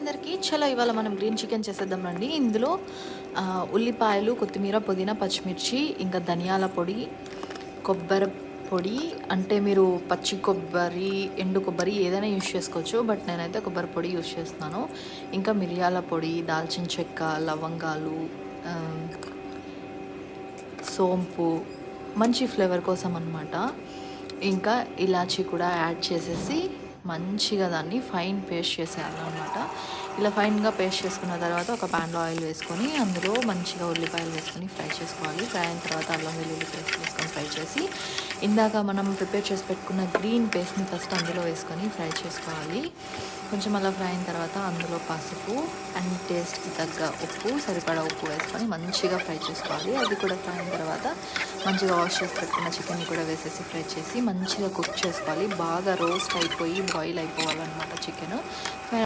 అందరికీ చలో ఇవాళ మనం గ్రీన్ చికెన్ చేసేద్దాం రండి. ఇందులో ఉల్లిపాయలు, కొత్తిమీర, పుదీనా, పచ్చిమిర్చి, ఇంకా ధనియాల పొడి, కొబ్బరి పొడి అంటే మీరు పచ్చి కొబ్బరి, ఎండు కొబ్బరి ఏదైనా యూజ్ చేసుకోవచ్చు. బట్ నేనైతే కొబ్బరి పొడి యూజ్ చేస్తున్నాను. ఇంకా మిరియాల పొడి, దాల్చిన చెక్క, లవంగాలు, సోంపు మంచి ఫ్లేవర్ కోసం అనమాట. ఇంకా ఇలాచీ కూడా యాడ్ చేసేసి మంచిగా దాన్ని ఫైన్ పేస్ట్ చేసేయాలన్నమాట. ఇలా ఫైన్గా పేస్ట్ చేసుకున్న తర్వాత ఒక ప్యాన్లో ఆయిల్ వేసుకొని అందులో మంచిగా ఉల్లిపాయలు వేసుకొని ఫ్రై చేసుకోవాలి. ఫ్రై అయిన తర్వాత అల్లం వెల్లుల్లి పేస్ట్ వేసుకొని ఫ్రై చేసి ఇందాక మనం ప్రిపేర్ చేసి పెట్టుకున్న గ్రీన్ పేస్ట్ని ఫస్ట్ అందులో వేసుకొని ఫ్రై చేసుకోవాలి. కొంచెం అలా ఫ్రై అయిన తర్వాత అందులో పసుపు అండ్ టేస్ట్కి తగ్గ ఉప్పు, సరిపడా ఉప్పు వేసుకొని మంచిగా ఫ్రై చేసుకోవాలి. అది కూడా ఫ్రై అయిన తర్వాత మంచిగా వాష్ చేసి పెట్టుకున్న చికెన్ కూడా వేసేసి ఫ్రై చేసి మంచిగా కుక్ చేసుకోవాలి. బాగా రోస్ట్ అయిపోయి బాయిల్ అయిపోవాలన్నమాట చికెన్.